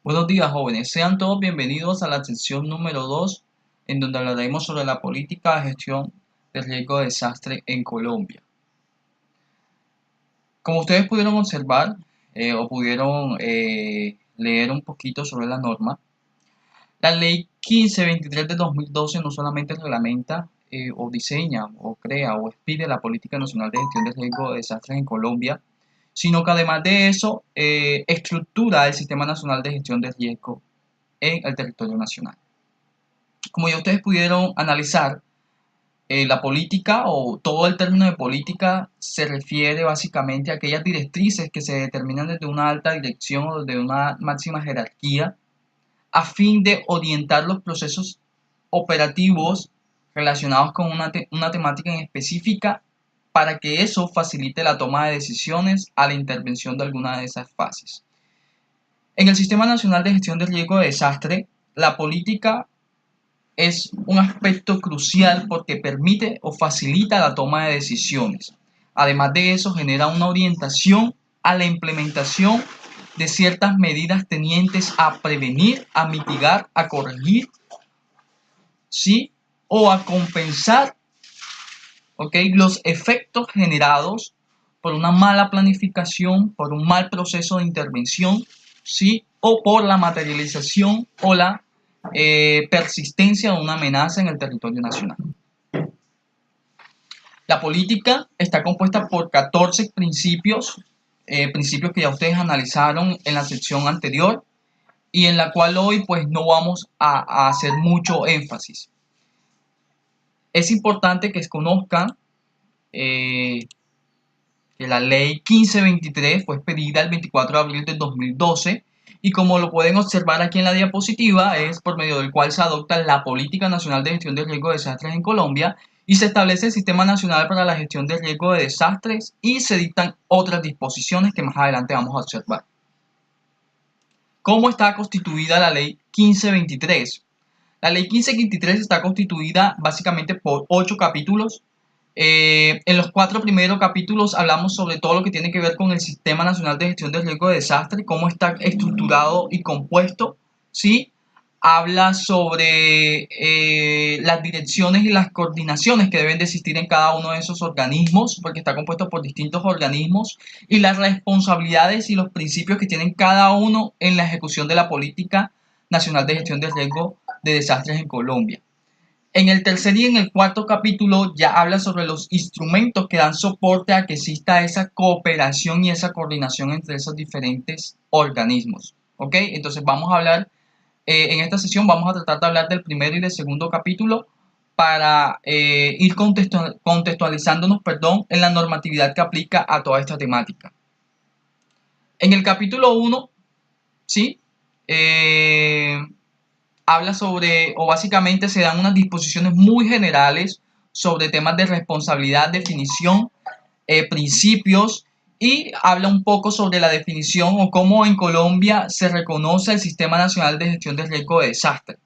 Buenos días, jóvenes. Sean todos bienvenidos a la sección número 2, en donde hablaremos sobre la política de gestión de riesgo de desastre en Colombia. Como ustedes pudieron observar o pudieron leer un poquito sobre la norma, la ley 1523 de 2012 no solamente reglamenta o diseña o crea o expide la política nacional de gestión de riesgo de desastres en Colombia, sino que además de eso estructura el Sistema Nacional de Gestión de Riesgo en el territorio nacional. Como ya ustedes pudieron analizar, la política o todo el término de política se refiere básicamente a aquellas directrices que se determinan desde una alta dirección o desde una máxima jerarquía a fin de orientar los procesos operativos relacionados con una temática en específica para que eso facilite la toma de decisiones a la intervención de alguna de esas fases. En el Sistema Nacional de Gestión de Riesgo de Desastre, la política es un aspecto crucial porque permite o facilita la toma de decisiones. Además de eso, genera una orientación a la implementación de ciertas medidas tendientes a prevenir, a mitigar, a corregir, ¿sí? O a compensar, ¿ok? Los efectos generados por una mala planificación, por un mal proceso de intervención, ¿sí? O por la materialización o la persistencia de una amenaza en el territorio nacional. La política está compuesta por 14 principios, principios que ya ustedes analizaron en la sección anterior y en la cual hoy pues no vamos a hacer mucho énfasis. Es importante que conozcan que la ley 1523 fue expedida el 24 de abril del 2012 y como lo pueden observar aquí en la diapositiva es por medio del cual se adopta la Política Nacional de Gestión de Riesgo de Desastres en Colombia y se establece el Sistema Nacional para la Gestión de Riesgo de Desastres y se dictan otras disposiciones que más adelante vamos a observar. ¿Cómo está constituida la ley 1523? La ley 1523 está constituida básicamente por 8 capítulos. En los 4 primeros capítulos hablamos sobre todo lo que tiene que ver con el Sistema Nacional de Gestión de Riesgo de Desastre, cómo está estructurado y compuesto, ¿sí? Habla sobre las direcciones y las coordinaciones que deben de existir en cada uno de esos organismos, porque está compuesto por distintos organismos, y las responsabilidades y los principios que tienen cada uno en la ejecución de la Política Nacional de Gestión de Riesgo de Desastres en Colombia. En el tercer y en el cuarto capítulo ya habla sobre los instrumentos que dan soporte a que exista esa cooperación y esa coordinación entre esos diferentes organismos. ¿Ok? Entonces vamos a hablar, en esta sesión vamos a tratar de hablar del primero y del segundo capítulo para ir contextualizándonos, en la normatividad que aplica a toda esta temática. En el capítulo 1, ¿sí? Habla sobre, o básicamente se dan unas disposiciones muy generales sobre temas de responsabilidad, definición, principios y habla un poco sobre la definición o cómo en Colombia se reconoce el Sistema Nacional de Gestión de Riesgo de Desastre.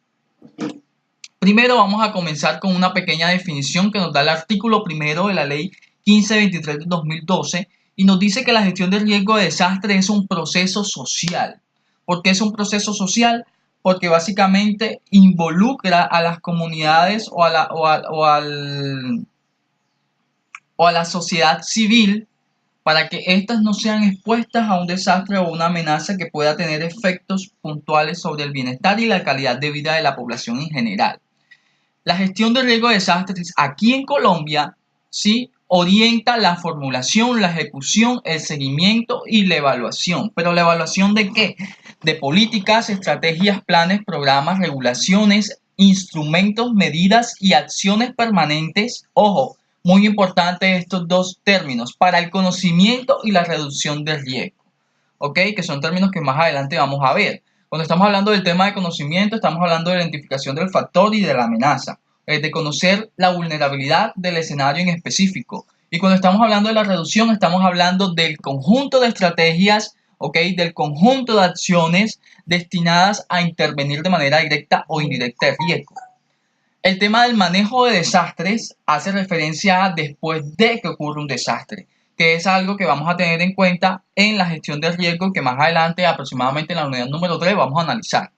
Primero vamos a comenzar con una pequeña definición que nos da el artículo primero de la ley 1523 de 2012 y nos dice que la gestión de riesgo de desastre es un proceso social. ¿Por qué es un proceso social? Porque básicamente involucra a las comunidades o a la sociedad civil para que éstas no sean expuestas a un desastre o una amenaza que pueda tener efectos puntuales sobre el bienestar y la calidad de vida de la población en general. La gestión de riesgo de desastres aquí en Colombia sí orienta la formulación, la ejecución, el seguimiento y la evaluación. ¿Pero la evaluación de qué? De políticas, estrategias, planes, programas, regulaciones, instrumentos, medidas y acciones permanentes. Ojo, muy importante estos dos términos, para el conocimiento y la reducción del riesgo. ¿Ok? Que son términos que más adelante vamos a ver. Cuando estamos hablando del tema de conocimiento, estamos hablando de la identificación del factor y de la amenaza, de conocer la vulnerabilidad del escenario en específico. Y cuando estamos hablando de la reducción, estamos hablando del conjunto de estrategias, ¿ok? Del conjunto de acciones destinadas a intervenir de manera directa o indirecta el riesgo. El tema del manejo de desastres hace referencia a después de que ocurre un desastre. que es algo que vamos a tener en cuenta en la gestión de riesgo que más adelante, aproximadamente en la unidad número 3, vamos a analizar.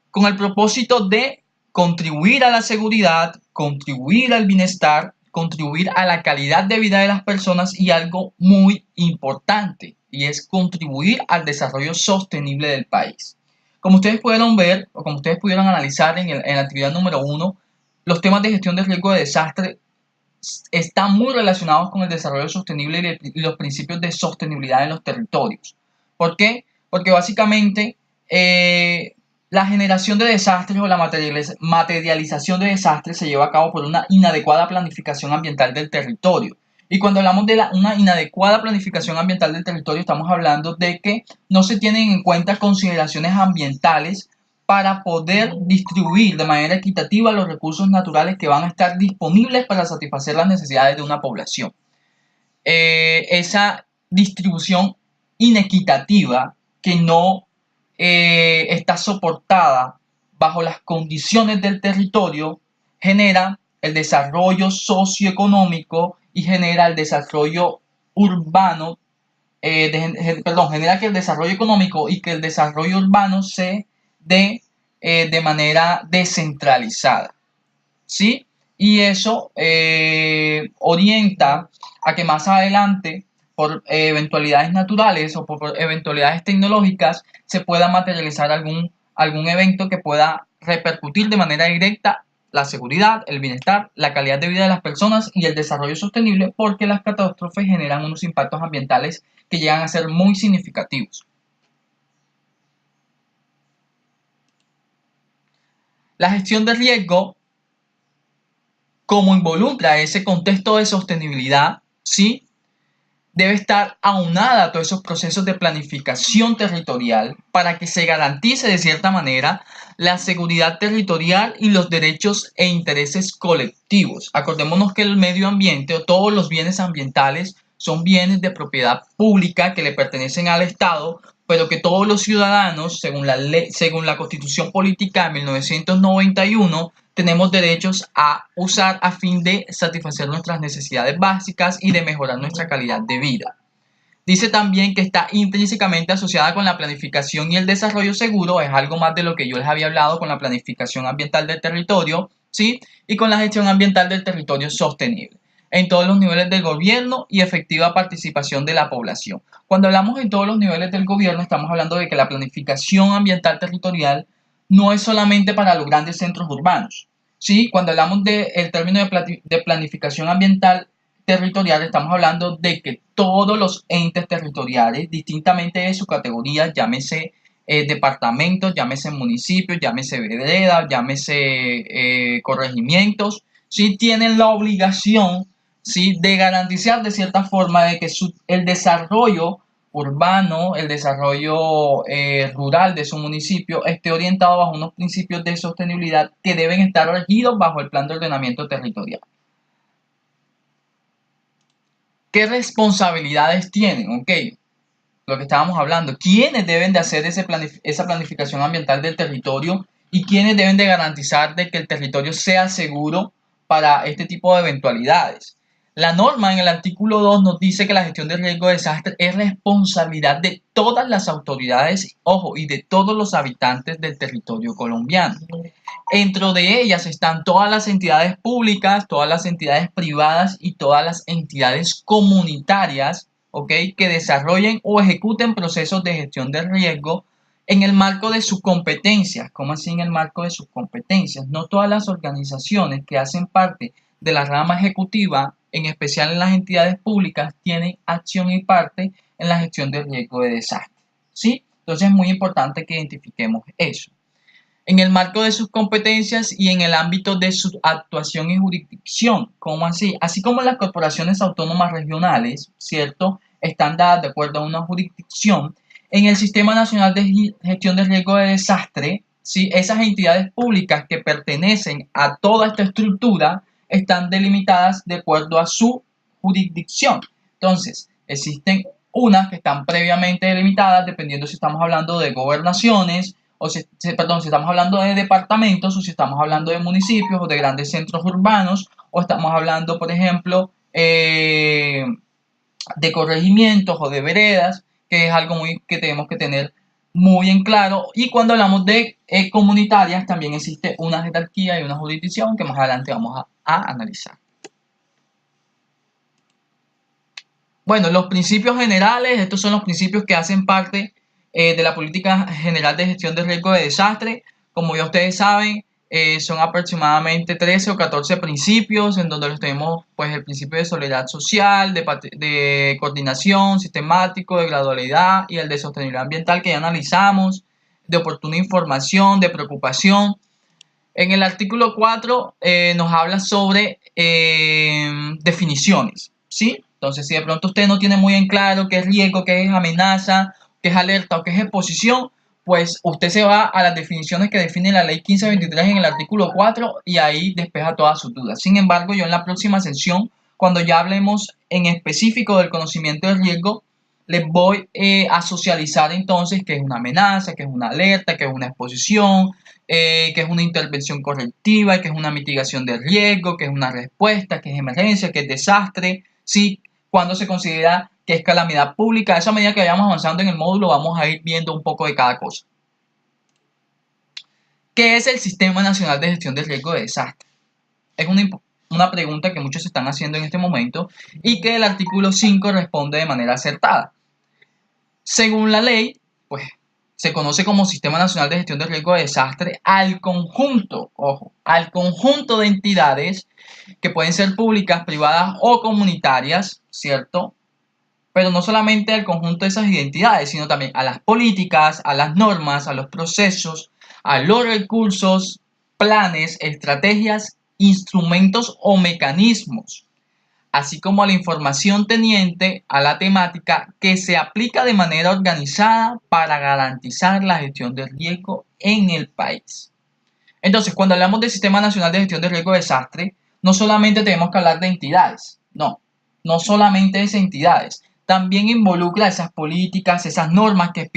Con el propósito de contribuir a la seguridad, contribuir al bienestar, contribuir a la calidad de vida de las personas y algo muy importante, y es contribuir al desarrollo sostenible del país. Como ustedes pudieron ver, o como ustedes pudieron analizar en la actividad número 1, los temas de gestión de riesgo de desastre están muy relacionados con el desarrollo sostenible y los principios de sostenibilidad en los territorios. ¿Por qué? Porque básicamente la generación de desastres o la materialización de desastres se lleva a cabo por una inadecuada planificación ambiental del territorio. Y cuando hablamos de una inadecuada planificación ambiental del territorio, estamos hablando de que no se tienen en cuenta consideraciones ambientales para poder distribuir de manera equitativa los recursos naturales que van a estar disponibles para satisfacer las necesidades de una población. Esa distribución inequitativa que no está soportada bajo las condiciones del territorio genera el desarrollo socioeconómico y genera el desarrollo urbano, genera que el desarrollo económico y que el desarrollo urbano se de manera descentralizada, ¿sí? Y eso orienta a que más adelante, por eventualidades naturales o por eventualidades tecnológicas, se pueda materializar algún evento que pueda repercutir de manera directa la seguridad, el bienestar, la calidad de vida de las personas y el desarrollo sostenible, porque las catástrofes generan unos impactos ambientales que llegan a ser muy significativos. La gestión de riesgo, como involucra ese contexto de sostenibilidad, ¿sí?, debe estar aunada a todos esos procesos de planificación territorial para que se garantice de cierta manera la seguridad territorial y los derechos e intereses colectivos. Acordémonos que el medio ambiente o todos los bienes ambientales son bienes de propiedad pública que le pertenecen al Estado, pero que todos los ciudadanos, según la Constitución Política de 1991, tenemos derechos a usar a fin de satisfacer nuestras necesidades básicas y de mejorar nuestra calidad de vida. Dice también que está intrínsecamente asociada con la planificación y el desarrollo seguro, es algo más de lo que yo les había hablado con la planificación ambiental del territorio, ¿sí?, y con la gestión ambiental del territorio sostenible, en todos los niveles del gobierno y efectiva participación de la población. Cuando hablamos en todos los niveles del gobierno, estamos hablando de que la planificación ambiental territorial no es solamente para los grandes centros urbanos, ¿sí? Cuando hablamos del término de planificación ambiental territorial, estamos hablando de que todos los entes territoriales, distintamente de su categoría, llámese departamentos, llámese municipios, llámese veredas, llámese corregimientos, sí tienen la obligación, sí, de garantizar de cierta forma de que el desarrollo urbano, el desarrollo rural de su municipio esté orientado bajo unos principios de sostenibilidad que deben estar regidos bajo el plan de ordenamiento territorial. ¿Qué responsabilidades tienen? Ok, lo que estábamos hablando. ¿Quiénes deben de hacer esa planificación ambiental del territorio y quiénes deben de garantizar de que el territorio sea seguro para este tipo de eventualidades? La norma en el artículo 2 nos dice que la gestión de riesgo de desastre es responsabilidad de todas las autoridades, ojo, y de todos los habitantes del territorio colombiano. Dentro de ellas están todas las entidades públicas, todas las entidades privadas y todas las entidades comunitarias, ¿ok?, que desarrollen o ejecuten procesos de gestión de riesgo en el marco de sus competencias. ¿Cómo así en el marco de sus competencias? No todas las organizaciones que hacen parte de la rama ejecutiva, en especial en las entidades públicas, tienen acción y parte en la gestión de riesgo de desastre, ¿sí? Entonces es muy importante que identifiquemos eso. En el marco de sus competencias y en el ámbito de su actuación y jurisdicción. ¿Cómo así? Así como las corporaciones autónomas regionales, ¿cierto?, están dadas de acuerdo a una jurisdicción, en el Sistema Nacional de Gestión de Riesgo de Desastre, ¿sí?, esas entidades públicas que pertenecen a toda esta estructura están delimitadas de acuerdo a su jurisdicción. Entonces, existen unas que están previamente delimitadas dependiendo si estamos hablando de gobernaciones, o si estamos hablando de departamentos, o si estamos hablando de municipios o de grandes centros urbanos, o estamos hablando, por ejemplo, de corregimientos o de veredas, que es algo que tenemos que tener muy en claro. Y cuando hablamos de comunitarias, también existe una jerarquía y una jurisdicción que más adelante vamos a analizar. Bueno, los principios generales, estos son los principios que hacen parte de la política general de gestión de riesgo de desastre. Como ya ustedes saben, son aproximadamente 13 o 14 principios en donde los tenemos, pues, el principio de solidaridad social, de coordinación sistemático, de gradualidad y el de sostenibilidad ambiental que ya analizamos, de oportuna información, de preocupación. En el artículo 4 nos habla sobre definiciones, ¿sí? Entonces, si de pronto usted no tiene muy en claro qué es riesgo, qué es amenaza, qué es alerta o qué es exposición, pues usted se va a las definiciones que define la ley 1523 en el artículo 4 y ahí despeja todas sus dudas. Sin embargo, yo en la próxima sesión, cuando ya hablemos en específico del conocimiento del riesgo, les voy a socializar entonces qué es una amenaza, qué es una alerta, qué es una exposición, que es una intervención correctiva, que es una mitigación de riesgo, que es una respuesta, que es emergencia, que es desastre, ¿sí? Cuando se considera que es calamidad pública. Eso, a medida que vayamos avanzando en el módulo, vamos a ir viendo un poco de cada cosa. ¿Qué es el Sistema Nacional de Gestión de Riesgo de Desastre? Es una pregunta que muchos se están haciendo en este momento y que el artículo 5 responde de manera acertada. Según la ley, pues se conoce como Sistema Nacional de Gestión de Riesgo de Desastre al conjunto, ojo, al conjunto de entidades que pueden ser públicas, privadas o comunitarias, ¿cierto? Pero no solamente al conjunto de esas identidades, sino también a las políticas, a las normas, a los procesos, a los recursos, planes, estrategias, instrumentos o mecanismos, así como a la información teniente a la temática que se aplica de manera organizada para garantizar la gestión del riesgo en el país. Entonces, cuando hablamos del Sistema Nacional de Gestión de Riesgo de Desastre, no solamente tenemos que hablar de entidades, no solamente de esas entidades, también involucra esas políticas, esas normas que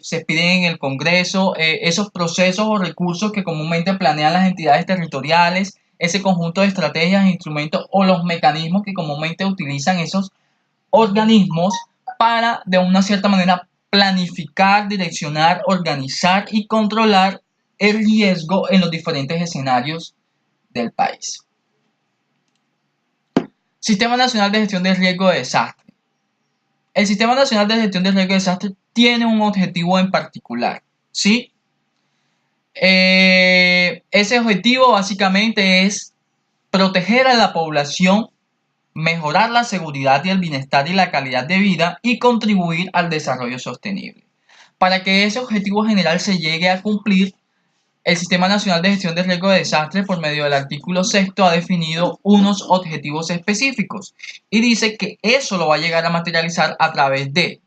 se piden en el Congreso, esos procesos o recursos que comúnmente planean las entidades territoriales, ese conjunto de estrategias, instrumentos o los mecanismos que comúnmente utilizan esos organismos para, de una cierta manera, planificar, direccionar, organizar y controlar el riesgo en los diferentes escenarios del país. Sistema Nacional de Gestión de Riesgo de Desastre. El Sistema Nacional de Gestión de Riesgo de Desastre tiene un objetivo en particular, ¿sí? Ese objetivo básicamente es proteger a la población, mejorar la seguridad y el bienestar y la calidad de vida y contribuir al desarrollo sostenible. Para que ese objetivo general se llegue a cumplir, el Sistema Nacional de Gestión de Riesgo de Desastre, por medio del artículo 6, ha definido unos objetivos específicos y dice que eso lo va a llegar a materializar a través de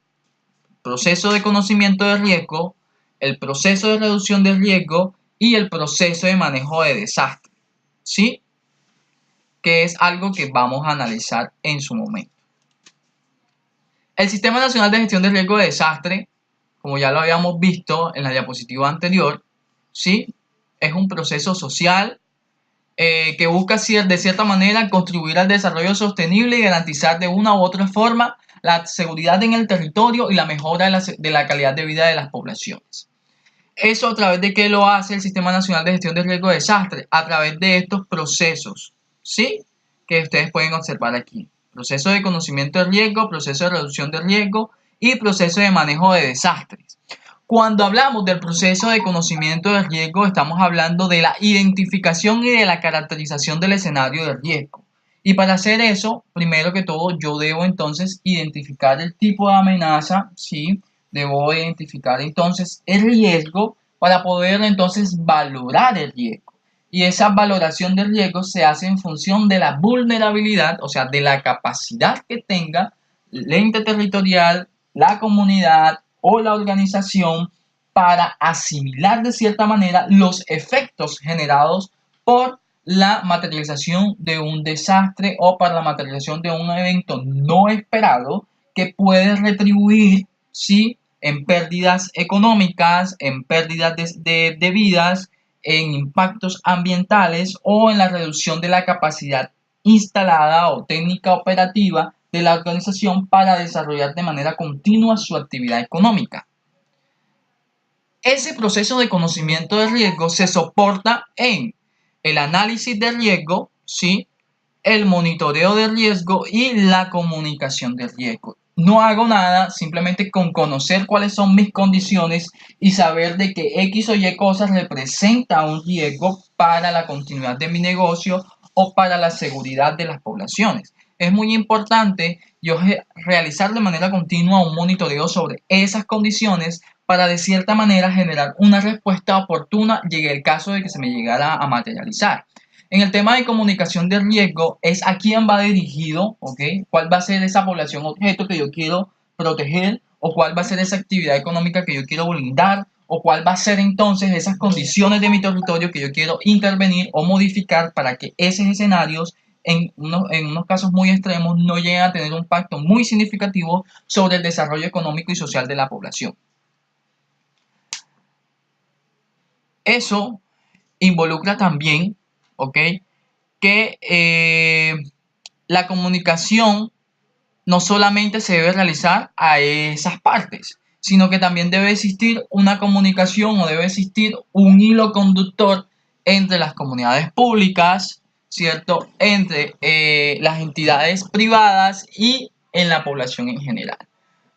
proceso de conocimiento de riesgo, el proceso de reducción de riesgo y el proceso de manejo de desastre, ¿sí? Que es algo que vamos a analizar en su momento. El Sistema Nacional de Gestión de Riesgo de Desastre, como ya lo habíamos visto en la diapositiva anterior, ¿sí? Es un proceso social que busca de cierta manera contribuir al desarrollo sostenible y garantizar de una u otra forma la seguridad en el territorio y la mejora de la calidad de vida de las poblaciones. ¿Eso a través de qué lo hace el Sistema Nacional de Gestión de Riesgo de Desastre? A través de estos procesos, ¿sí? Que ustedes pueden observar aquí. Proceso de conocimiento de riesgo, proceso de reducción de riesgo y proceso de manejo de desastres. Cuando hablamos del proceso de conocimiento de riesgo, estamos hablando de la identificación y de la caracterización del escenario de riesgo. Y para hacer eso, primero que todo, yo debo entonces identificar el tipo de amenaza, ¿sí? Debo identificar entonces el riesgo para poder entonces valorar el riesgo. Y esa valoración del riesgo se hace en función de la vulnerabilidad, o sea, de la capacidad que tenga el ente territorial, la comunidad o la organización para asimilar de cierta manera los efectos generados por la materialización de un desastre o para la materialización de un evento no esperado que puede retribuir, ¿sí?, en pérdidas económicas, en pérdidas de vidas, en impactos ambientales o en la reducción de la capacidad instalada o técnica operativa de la organización para desarrollar de manera continua su actividad económica. Ese proceso de conocimiento de riesgo se soporta en el análisis de riesgo, ¿sí? El monitoreo de riesgo y la comunicación de riesgo. No hago nada simplemente con conocer cuáles son mis condiciones y saber de que X o Y cosas representa un riesgo para la continuidad de mi negocio o para la seguridad de las poblaciones. Es muy importante yo realizar de manera continua un monitoreo sobre esas condiciones para de cierta manera generar una respuesta oportuna llegue el caso de que se me llegara a materializar. En el tema de comunicación de riesgo es a quién va dirigido, ¿ok? ¿Cuál va a ser esa población objeto que yo quiero proteger? ¿O cuál va a ser esa actividad económica que yo quiero blindar? ¿O cuál va a ser entonces esas condiciones de mi territorio que yo quiero intervenir o modificar para que esos escenarios en unos casos muy extremos no lleguen a tener un impacto muy significativo sobre el desarrollo económico y social de la población? Eso involucra también, ¿ok? Que la comunicación no solamente se debe realizar a esas partes, sino que también debe existir una comunicación o debe existir un hilo conductor entre las comunidades públicas, ¿cierto? Entre las entidades privadas y en la población en general.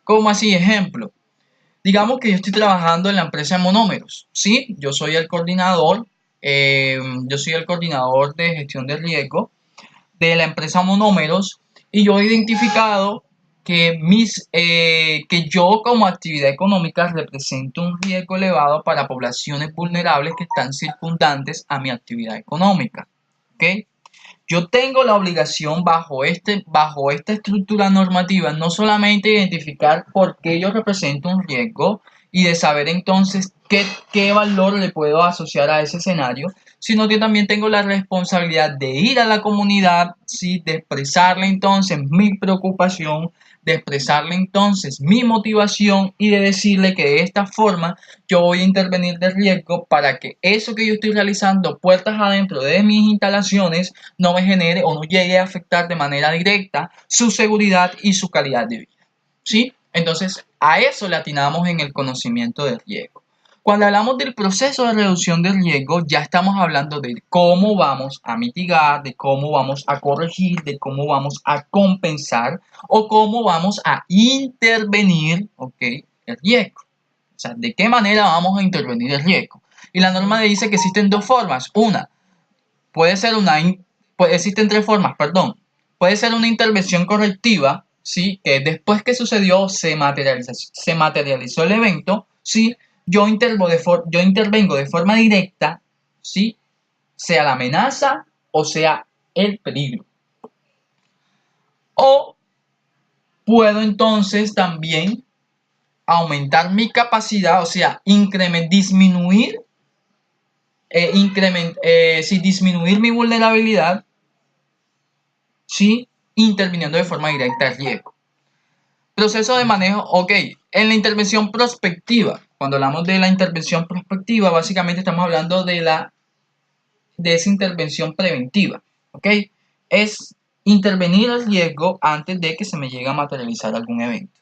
Como así, ejemplo, digamos que yo estoy trabajando en la empresa de monómeros, ¿sí? Yo soy el coordinador de gestión de riesgo de la empresa Monómeros y yo he identificado que yo como actividad económica represento un riesgo elevado para poblaciones vulnerables que están circundantes a mi actividad económica. ¿Ok? Yo tengo la obligación bajo esta estructura normativa no solamente identificar por qué yo represento un riesgo y de saber entonces qué valor le puedo asociar a ese escenario, sino que también tengo la responsabilidad de ir a la comunidad, ¿sí? De expresarle entonces mi preocupación, de expresarle entonces mi motivación y de decirle que de esta forma yo voy a intervenir de riesgo para que eso que yo estoy realizando puertas adentro de mis instalaciones no me genere o no llegue a afectar de manera directa su seguridad y su calidad de vida. ¿Sí? Entonces, a eso le atinamos en el conocimiento del riesgo. Cuando hablamos del proceso de reducción del riesgo, ya estamos hablando de cómo vamos a mitigar, de cómo vamos a corregir, de cómo vamos a compensar o cómo vamos a intervenir, ¿ok? El riesgo. O sea, de qué manera vamos a intervenir el riesgo. Y la norma dice que existen dos formas. Una, puede ser existen tres formas, perdón. Puede ser una intervención correctiva, ¿sí? Que después que sucedió se materializó el evento, ¿sí? Yo intervengo de forma directa, ¿sí? Sea la amenaza o sea el peligro. O puedo entonces también aumentar mi capacidad, o sea, disminuir disminuir mi vulnerabilidad, ¿sí? Interviniendo de forma directa el riesgo. Proceso de manejo, ok, en la intervención prospectiva, cuando hablamos de la intervención prospectiva, básicamente estamos hablando de esa intervención preventiva, ok, es intervenir el riesgo antes de que se me llegue a materializar algún evento.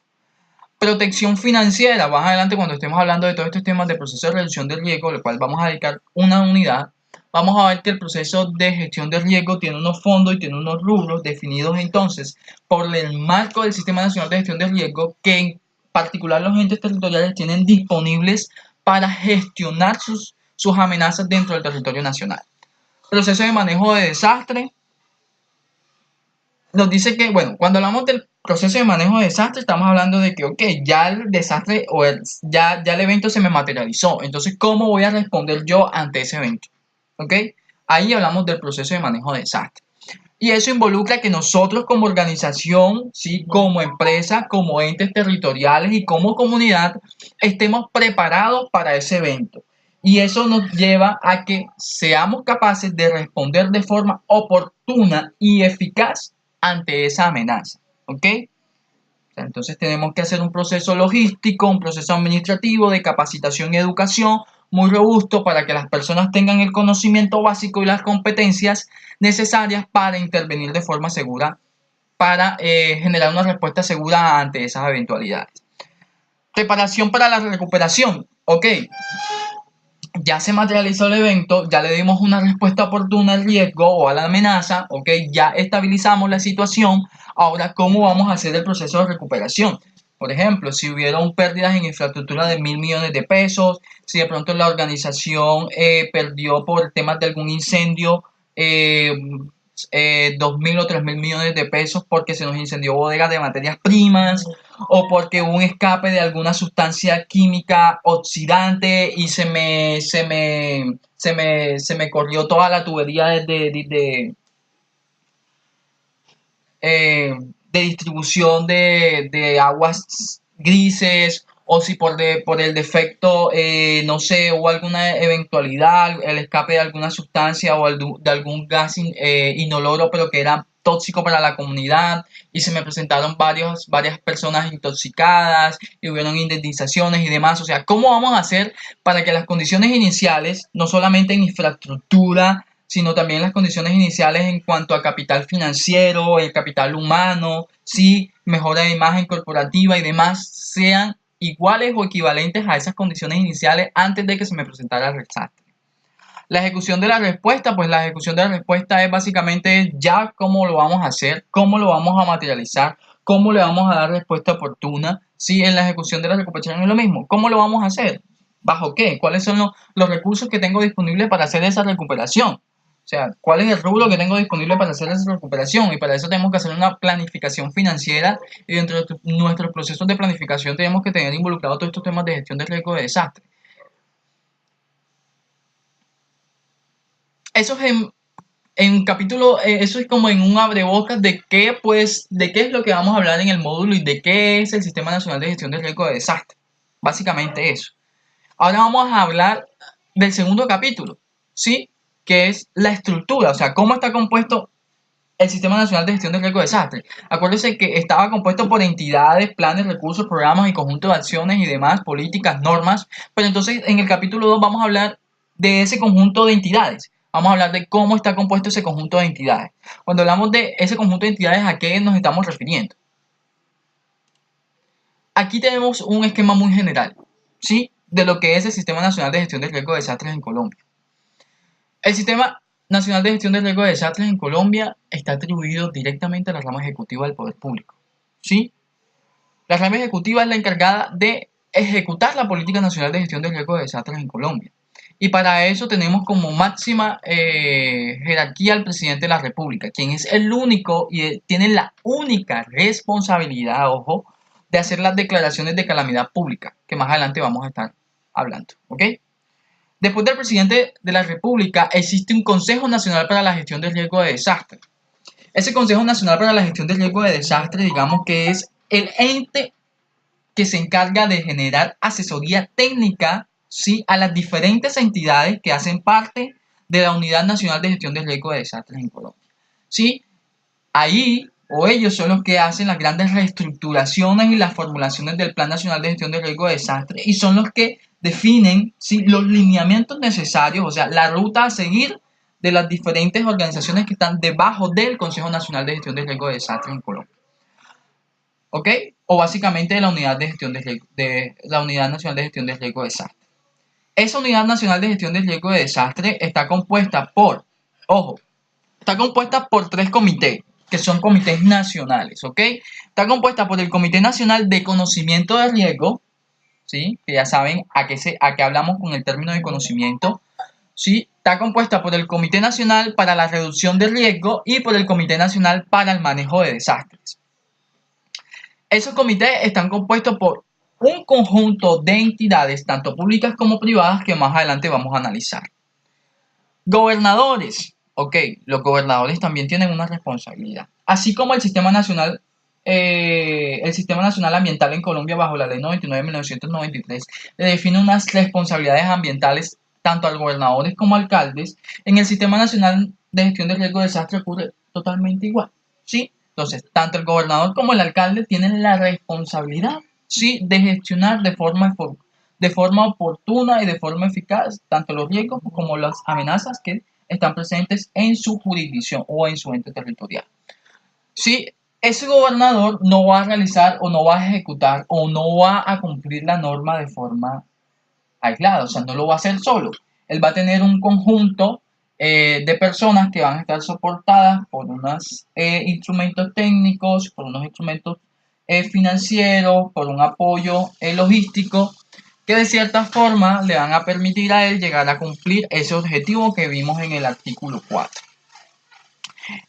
Protección financiera, más adelante cuando estemos hablando de todos estos temas de proceso de reducción de riesgo, al cual vamos a dedicar una unidad, vamos a ver que el proceso de gestión de riesgo tiene unos fondos y tiene unos rubros definidos entonces por el marco del Sistema Nacional de Gestión de Riesgo que en particular los entes territoriales tienen disponibles para gestionar sus amenazas dentro del territorio nacional. Proceso de manejo de desastre, nos dice que, bueno, cuando hablamos del proceso de manejo de desastre, estamos hablando de que, ok, ya el desastre ya el evento se me materializó. Entonces, ¿cómo voy a responder yo ante ese evento? ¿Ok? Ahí hablamos del proceso de manejo de desastre. Y eso involucra que nosotros como organización, ¿sí? Como empresa, como entes territoriales y como comunidad, estemos preparados para ese evento. Y eso nos lleva a que seamos capaces de responder de forma oportuna y eficaz ante esa amenaza. ¿Ok? Entonces tenemos que hacer un proceso logístico, un proceso administrativo de capacitación y educación muy robusto para que las personas tengan el conocimiento básico y las competencias necesarias para intervenir de forma segura para generar una respuesta segura ante esas eventualidades. Preparación para la recuperación. Ok, ya se materializó el evento, ya le dimos una respuesta oportuna al riesgo o a la amenaza, ok, ya estabilizamos la situación. Ahora, ¿cómo vamos a hacer el proceso de recuperación? Por ejemplo, si hubieron pérdidas en infraestructura de 1.000 millones de pesos, si de pronto la organización perdió por temas de algún incendio 2.000 o 3.000 millones de pesos porque se nos incendió bodegas de materias primas, o porque hubo un escape de alguna sustancia química oxidante y se me corrió toda la tubería de distribución de aguas grises, o si por el defecto, no sé, hubo alguna eventualidad, el escape de alguna sustancia o de algún gas inoloro, pero que era tóxico para la comunidad, y se me presentaron varias personas intoxicadas y hubieron indemnizaciones y demás. O sea, ¿cómo vamos a hacer para que las condiciones iniciales, no solamente en infraestructura, sino también las condiciones iniciales en cuanto a capital financiero, el capital humano, sí, mejora de imagen corporativa y demás, sean iguales o equivalentes a esas condiciones iniciales antes de que se me presentara el desastre? La ejecución de la respuesta, pues la ejecución de la respuesta es básicamente ya cómo lo vamos a hacer, cómo lo vamos a materializar, cómo le vamos a dar respuesta oportuna. Sí, en la ejecución de la recuperación es lo mismo. ¿Cómo lo vamos a hacer? ¿Bajo qué? ¿Cuáles son los recursos que tengo disponibles para hacer esa recuperación? O sea, ¿cuál es el rubro que tengo disponible para hacer esa recuperación? Y para eso tenemos que hacer una planificación financiera, y dentro de nuestros procesos de planificación tenemos que tener involucrados todos estos temas de gestión de riesgo de desastre. Eso es en un capítulo, eso es como en un abrebocas de qué, pues, de qué es lo que vamos a hablar en el módulo y de qué es el Sistema Nacional de Gestión de Riesgo de Desastre. Básicamente eso. Ahora vamos a hablar del segundo capítulo, ¿sí? Que es la estructura, o sea, cómo está compuesto el Sistema Nacional de Gestión de Riesgo de Desastre. Acuérdense que estaba compuesto por entidades, planes, recursos, programas y conjunto de acciones y demás, políticas, normas. Pero entonces en el capítulo 2 vamos a hablar de ese conjunto de entidades. Vamos a hablar de cómo está compuesto ese conjunto de entidades. Cuando hablamos de ese conjunto de entidades, ¿a qué nos estamos refiriendo? Aquí tenemos un esquema muy general, ¿sí? De lo que es el Sistema Nacional de Gestión de Riesgo de Desastres en Colombia. El Sistema Nacional de Gestión de Riesgo de Desastres en Colombia está atribuido directamente a la rama ejecutiva del Poder Público, ¿sí? La rama ejecutiva es la encargada de ejecutar la Política Nacional de Gestión de Riesgo de Desastres en Colombia. Y para eso tenemos como máxima jerarquía al presidente de la República, quien es el único y tiene la única responsabilidad, ojo, de hacer las declaraciones de calamidad pública, que más adelante vamos a estar hablando, ¿ok? Después del presidente de la República existe un Consejo Nacional para la Gestión del Riesgo de Desastre. Ese Consejo Nacional para la Gestión del Riesgo de Desastre, digamos que es el ente que se encarga de generar asesoría técnica, ¿sí?, a las diferentes entidades que hacen parte de la Unidad Nacional de Gestión del Riesgo de Desastres en Colombia. ¿Sí? Ahí, o ellos son los que hacen las grandes reestructuraciones y las formulaciones del Plan Nacional de Gestión de Riesgo de Desastre, y son los que definen, ¿sí?, los lineamientos necesarios, o sea, la ruta a seguir de las diferentes organizaciones que están debajo del Consejo Nacional de Gestión de Riesgo de Desastres en Colombia. ¿Ok? O básicamente de la Unidad de Gestión de la Unidad Nacional de Gestión de Riesgo de Desastre. Esa Unidad Nacional de Gestión de Riesgo de Desastre está compuesta por, ojo, está compuesta por 3 comités, que son comités nacionales, ¿ok? Está compuesta por el Comité Nacional de Conocimiento de Riesgo, ¿sí? Que ya saben a qué hablamos con el término de conocimiento, ¿sí? Está compuesta por el Comité Nacional para la Reducción de Riesgo y por el Comité Nacional para el Manejo de Desastres. Esos comités están compuestos por un conjunto de entidades, tanto públicas como privadas, que más adelante vamos a analizar. Gobernadores. Ok, los gobernadores también tienen una responsabilidad. Así como el Sistema Nacional Ambiental en Colombia, bajo la Ley 99 de 1993, le define unas responsabilidades ambientales tanto a los gobernadores como alcaldes. En el Sistema Nacional de Gestión de Riesgo de Desastre ocurre totalmente igual, ¿sí? Entonces, tanto el gobernador como el alcalde tienen la responsabilidad, ¿sí?, de gestionar de forma oportuna y de forma eficaz tanto los riesgos como las amenazas que están presentes en su jurisdicción o en su ente territorial. ¿Sí? ese gobernador no va a realizar o no va a ejecutar o no va a cumplir la norma de forma aislada, o sea, no lo va a hacer solo. Él va a tener un conjunto de personas que van a estar soportadas por unos instrumentos técnicos, por unos instrumentos financieros, por un apoyo logístico, que de cierta forma le van a permitir a él llegar a cumplir ese objetivo que vimos en el artículo 4.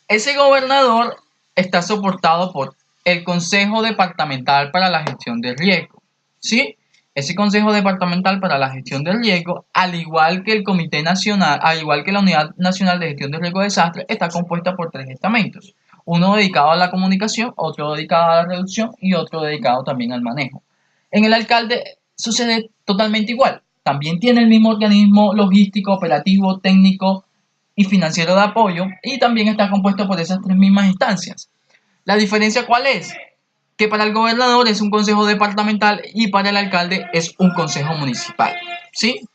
Ese gobernador está soportado por el Consejo Departamental para la Gestión del Riesgo, ¿sí? Ese Consejo Departamental para la Gestión del Riesgo, al igual que el Comité Nacional, al igual que la Unidad Nacional de Gestión de Riesgo de Desastres, está compuesta por tres estamentos. Uno dedicado a la comunicación, otro dedicado a la reducción y otro dedicado también al manejo. En el alcalde sucede totalmente igual. También tiene el mismo organismo logístico, operativo, técnico y financiero de apoyo y también está compuesto por esas tres mismas instancias. ¿La diferencia cuál es? Que para el gobernador es un consejo departamental y para el alcalde es un consejo municipal. ¿Sí?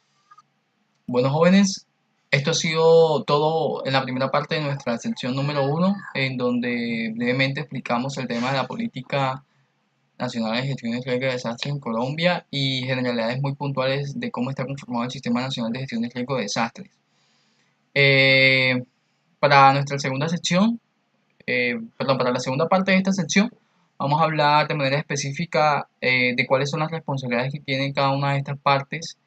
Bueno, jóvenes, esto ha sido todo en la primera parte de nuestra sección número uno, en donde brevemente explicamos el tema de la política nacional de gestión de riesgo de desastres en Colombia y generalidades muy puntuales de cómo está conformado el Sistema Nacional de Gestión de Riesgo de Desastres. Eh, para nuestra segunda sección, perdón, para la segunda parte de esta sección, vamos a hablar de manera específica de cuáles son las responsabilidades que tienen cada una de estas partes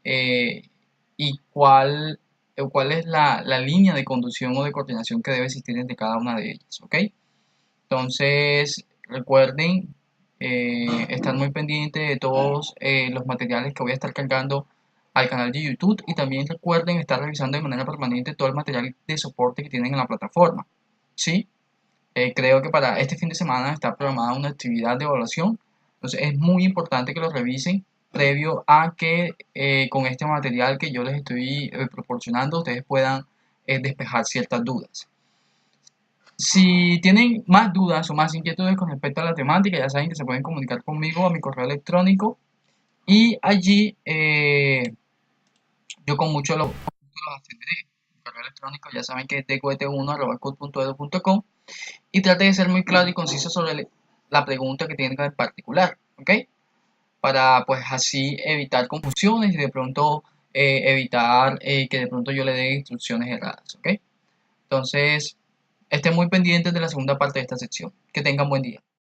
eh, y cuál es la línea de conducción o de coordinación que debe existir entre cada una de ellas, ¿ok? Entonces, recuerden estar muy pendientes de todos los materiales que voy a estar cargando al canal de YouTube y también recuerden estar revisando de manera permanente todo el material de soporte que tienen en la plataforma, ¿sí? Creo que para este fin de semana está programada una actividad de evaluación, entonces es muy importante que lo revisen previo a que con este material que yo les estoy proporcionando ustedes puedan despejar ciertas dudas. Si tienen más dudas o más inquietudes con respecto a la temática, ya saben que se pueden comunicar conmigo a mi correo electrónico y allí yo con mucho los atenderé. Mi correo electrónico ya saben que es tqt1@code.edu.com y trate de ser muy claro y conciso sobre la pregunta que tenga en particular, ¿ok? Para pues así evitar confusiones y de pronto evitar que de pronto yo le dé instrucciones erradas, ¿ok? Entonces, estén muy pendientes de la segunda parte de esta sección. Que tengan buen día.